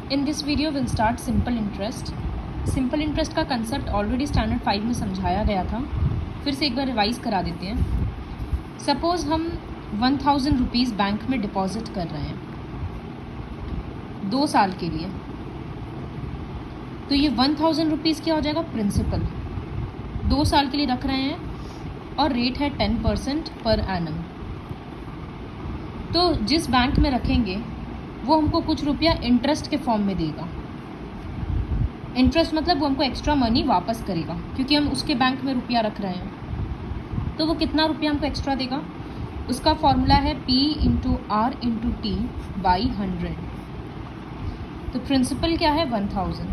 In this video we'll start simple interest. Simple interest का concept already standard 5 में समझाया गया था, फिर से एक बार रिवाइज करा देते हैं। सपोज़ हम 1000 रुपीज़ बैंक में डिपॉजिट कर रहे हैं 2 साल के लिए, तो ये 1000 रुपीज़ क्या हो जाएगा, प्रिंसिपल 2 साल के लिए रख रहे हैं और रेट है 10% पर एनम। तो जिस बैंक में रखेंगे वो हमको कुछ रुपया इंटरेस्ट के फॉर्म में देगा। इंटरेस्ट मतलब वो हमको एक्स्ट्रा मनी वापस करेगा, क्योंकि हम उसके बैंक में रुपया रख रहे हैं। तो वो कितना रुपया हमको एक्स्ट्रा देगा, उसका फॉर्मूला है P into R into T by 100। तो प्रिंसिपल क्या है, 1000।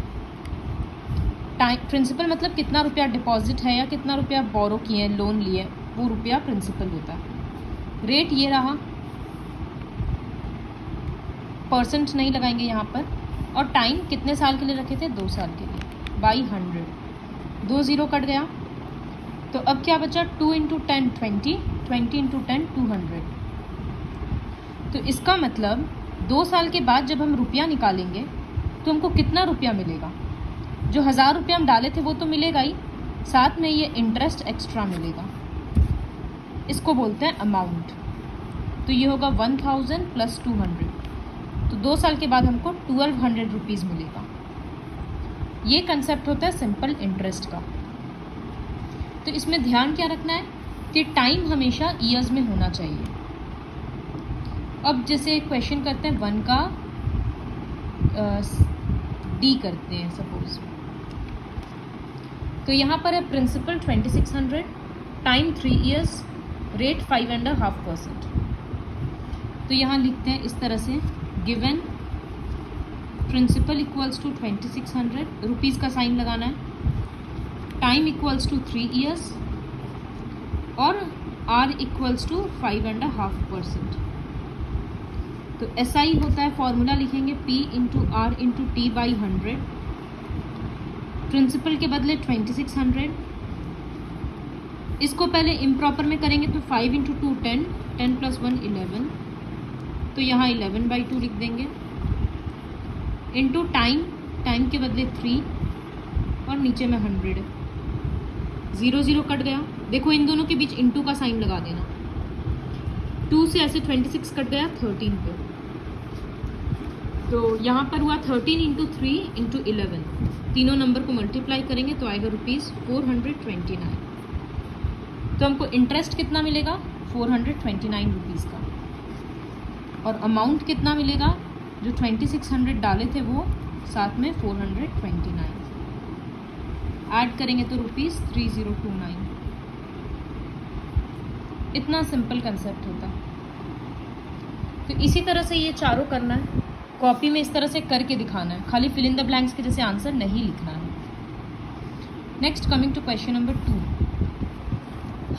टाइम प्रिंसिपल मतलब कितना रुपया डिपॉजिट है या कितना रुपया बोरो किए, लोन लिए, वो रुपया प्रिंसिपल होता है। रेट ये रहा, परसेंट नहीं लगाएंगे यहाँ पर, और टाइम कितने साल के लिए रखे थे, 2 साल के लिए, बाई 100। 2 0 कट गया, तो अब क्या बचा, 2 इंटू 10 20, 20 इंटू 10 200। तो इसका मतलब 2 साल के बाद जब हम रुपया निकालेंगे तो हमको कितना रुपया मिलेगा, जो 1000 रुपया हम डाले थे वो तो मिलेगा ही, साथ में ये इंटरेस्ट एक्स्ट्रा मिलेगा। इसको बोलते हैं अमाउंट। तो ये होगा 1000 प्लस 200, तो 2 साल के बाद हमको 1200 रुपीज़ मिलेगा। ये कंसेप्ट होता है सिंपल इंटरेस्ट का। तो इसमें ध्यान क्या रखना है कि टाइम हमेशा ईयर्स में होना चाहिए। अब जैसे क्वेश्चन करते हैं 1 का डी करते हैं सपोज, तो यहाँ पर है प्रिंसिपल 2600, टाइम 3 इयर्स, रेट 5.5%। तो यहाँ लिखते हैं इस तरह से, given principal equals to 2600, rupees का साइन लगाना है, टाइम इक्वल्स टू 3 इयर्स और आर इक्वल्स टू 5.5%। तो SI होता है, फॉर्मूला लिखेंगे P into R into T by 100। Principal के बदले 2600, इसको पहले इम्प्रॉपर में करेंगे तो 5 इंटू 2 10, 10 प्लस 1 11, तो यहाँ 11/2 लिख देंगे, इंटू टाइम, टाइम के बदले 3 और नीचे में 100। 0 0 कट गया, देखो इन दोनों के बीच इंटू का साइन लगा देना। 2 से ऐसे 26 कट गया 13 पे, तो यहाँ पर हुआ 13 इंटू 3 इंटू 11, तीनों नंबर को मल्टीप्लाई करेंगे तो आएगा रुपीज़ 429। तो हमको इंटरेस्ट कितना मिलेगा, 429 रुपीज़ का, और अमाउंट कितना मिलेगा, जो 2600 डाले थे वो, साथ में 429 ऐड करेंगे तो रुपीज़ 3029। इतना सिंपल कंसेप्ट होता है। तो इसी तरह से ये चारों करना है, कॉपी में इस तरह से करके दिखाना है, खाली फिल इन द ब्लैंक्स के जैसे आंसर नहीं लिखना है। Next, coming to question number 2।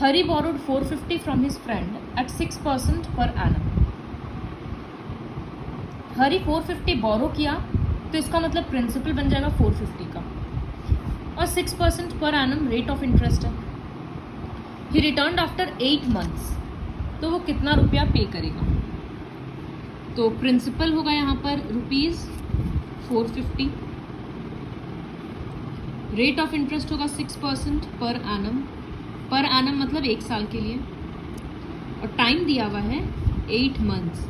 Hari borrowed 450 from his friend at 6% per annum. हरी 450 बोरो किया, तो इसका मतलब प्रिंसिपल बन जाएगा 450 का, और 6% per annum rate of interest है। ही रिटर्न आफ्टर 8 मंथ्स, तो वो कितना रुपया पे करेगा। तो प्रिंसिपल होगा यहाँ पर रुपीज़ 450, रेट ऑफ इंटरेस्ट होगा 6% पर एनम, पर एनम मतलब 1 साल के लिए, और टाइम दिया हुआ है 8 मंथ्स।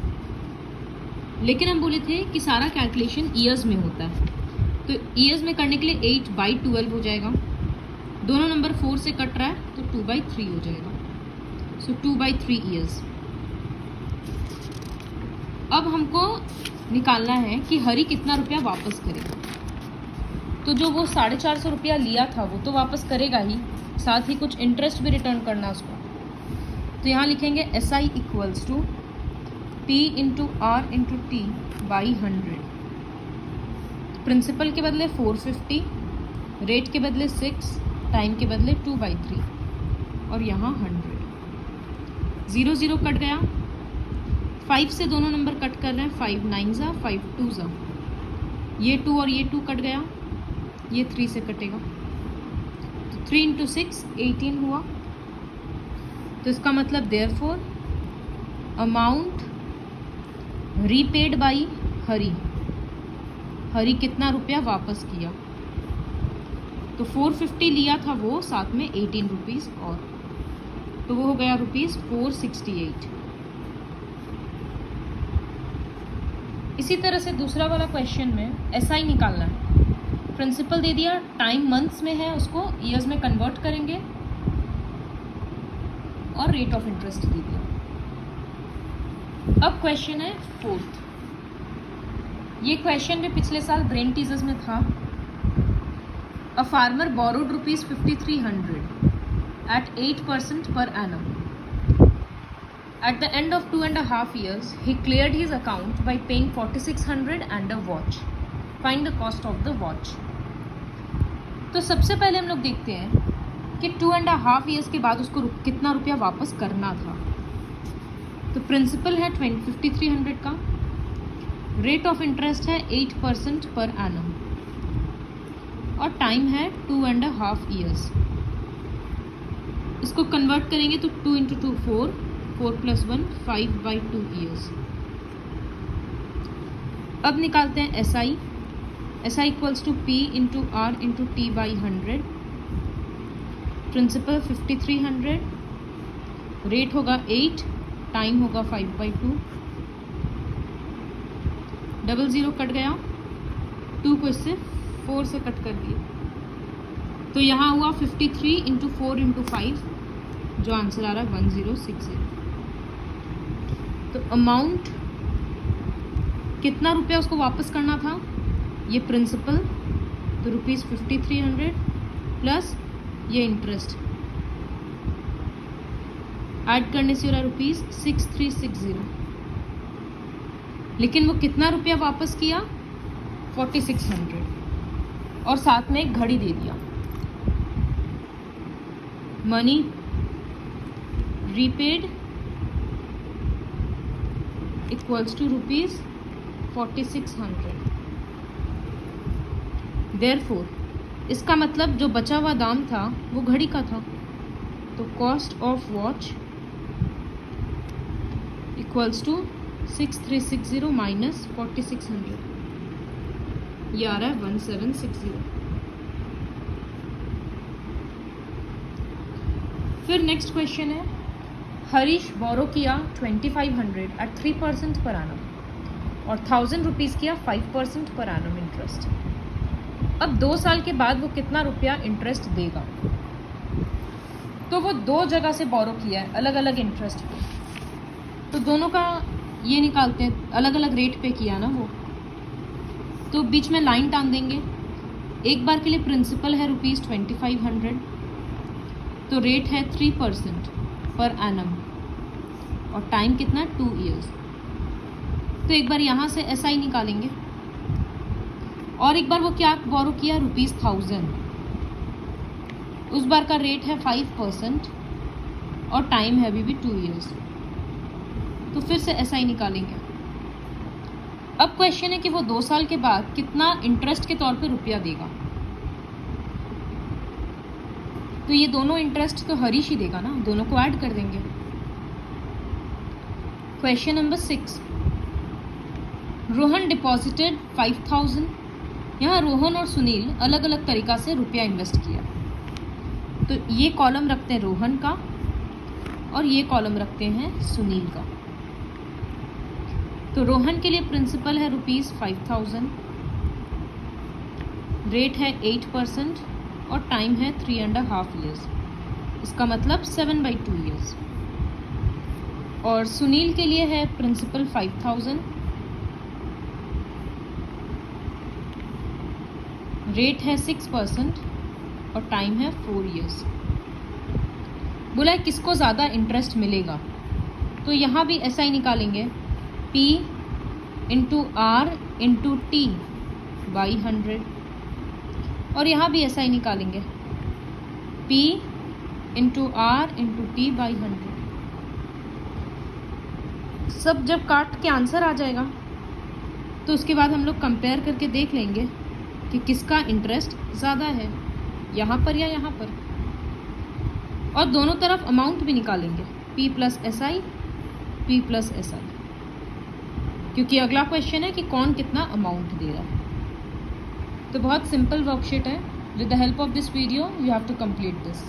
लेकिन हम बोले थे कि सारा कैलकुलेशन ईयर्स में होता है, तो ईयर्स में करने के लिए 8/12 हो जाएगा, दोनों नंबर 4 से कट रहा है तो 2/3 हो जाएगा, सो 2/3 ईयर्स। अब हमको निकालना है कि हरी कितना रुपया वापस करेगा। तो जो वो 450 रुपया लिया था वो तो वापस करेगा ही, साथ ही कुछ इंटरेस्ट भी रिटर्न करना उसको। तो यहाँ लिखेंगे SI equals to P into R into T by 100। Principal के बदले 450, रेट के बदले 6, टाइम के बदले 2/3 और यहाँ 100। 0 0 कट गया, 5 से दोनों नंबर कट कर रहे हैं, 5 9 5 2, ये 2 और ये 2 कट गया, ये 3 से कटेगा, तो 3 इंटू 6 18 हुआ। तो इसका मतलब देयरफॉर अमाउंट रीपेड बाई हरी, हरी कितना रुपया वापस किया, तो 450 लिया था वो, साथ में 18 रुपीज़ और, तो वो हो गया रुपीज़ 468। इसी तरह से दूसरा वाला क्वेश्चन में एसआई निकालना है। प्रिंसिपल दे दिया, टाइम मंथ्स में है, उसको ईयर्स में कन्वर्ट करेंगे और रेट ऑफ इंटरेस्ट दे दिया। अब क्वेश्चन है फोर्थ। ये क्वेश्चन भी पिछले साल ब्रेन टीजर्स में था। A farmer borrowed rupees 5300 at 8% per annum. At the end of 2.5 years, he cleared his account by paying 4600 and a watch. Find the cost of the watch. तो सबसे पहले हम लोग देखते हैं कि 2.5 years के बाद उसको कितना रुपया वापस करना था। तो प्रिंसिपल है 5300 का, रेट ऑफ इंटरेस्ट है 8% पर एनम और टाइम है 2.5 years। इसको कन्वर्ट करेंगे तो 2 × 2 4, 4 + 1 5/2 years। अब निकालते हैं SI. SI equals to P × R × T/100। Principal 5300, rate होगा 8, टाइम होगा 5/2। 00 कट गया, 2 को इससे 4 से कट कर दिए, तो यहाँ हुआ 53 × 4 × 5, जो आंसर आ रहा है 1060। तो अमाउंट कितना रुपया उसको वापस करना था, ये प्रिंसिपल, तो रुपीज़ 5300 प्लस ये इंटरेस्ट, ऐड करने से हो रहा है रुपीज़ 6360। लेकिन वो कितना रुपया वापस किया, 4600, और साथ में एक घड़ी दे दिया। Money repaid equals to rupees 4600। Therefore इसका मतलब जो बचा हुआ दाम था वो घड़ी का था, तो cost of watch equals to 6360 minus 4600, ये आ रहा है 1760। फिर नेक्स्ट क्वेश्चन है, हरीश बोरो किया 2500 at 3% पर एनम और 1000 रुपीज़ किया 5% पर एनम इंटरेस्ट। अब 2 साल के बाद वो कितना रुपया इंटरेस्ट देगा। तो वो 2 जगह से बोरो किया है अलग अलग इंटरेस्ट पे, तो दोनों का ये निकालते हैं, अलग अलग रेट पे किया ना वो, तो बीच में लाइन टान देंगे। एक बार के लिए प्रिंसिपल है रुपीज़ 2500, तो रेट है 3% पर एनम और टाइम कितना, 2 years। तो एक बार यहाँ से एसआई निकालेंगे और एक बार वो क्या बोरो किया, रुपीज़ 1000, उस बार का रेट है 5% और टाइम है अभी भी 2 years। तो फिर से एसआई निकालेंगे। अब क्वेश्चन है कि वो 2 साल के बाद कितना इंटरेस्ट के तौर पे रुपया देगा। तो ये दोनों इंटरेस्ट तो हरीश ही देगा ना, दोनों को ऐड कर देंगे। Question number 6, Rohan deposited 5000। यहाँ रोहन और सुनील अलग अलग तरीक़ा से रुपया इन्वेस्ट किया, तो ये कॉलम रखते हैं रोहन का और ये कॉलम रखते हैं सुनील का। तो रोहन के लिए प्रिंसिपल है रुपीज़ 5000, रेट है 8% और टाइम है 3.5 years, इसका मतलब 7/2 years। और सुनील के लिए है प्रिंसिपल 5000, रेट है 6% और टाइम है 4 years। बोला है किसको ज़्यादा इंटरेस्ट मिलेगा, तो यहाँ भी ऐसा ही निकालेंगे, P × R × T/100, और यहाँ भी ऐसा ही निकालेंगे, P × R × T/100। सब जब काट के आंसर आ जाएगा तो उसके बाद हम लोग कंपेयर करके देख लेंगे कि किसका इंटरेस्ट ज़्यादा है, यहाँ पर या यहाँ पर, और दोनों तरफ अमाउंट भी निकालेंगे, P + SI, P + SI, क्योंकि अगला क्वेश्चन है कि कौन कितना अमाउंट दे रहा है। तो बहुत सिंपल वर्कशीट है. With the help of this video you have to complete this.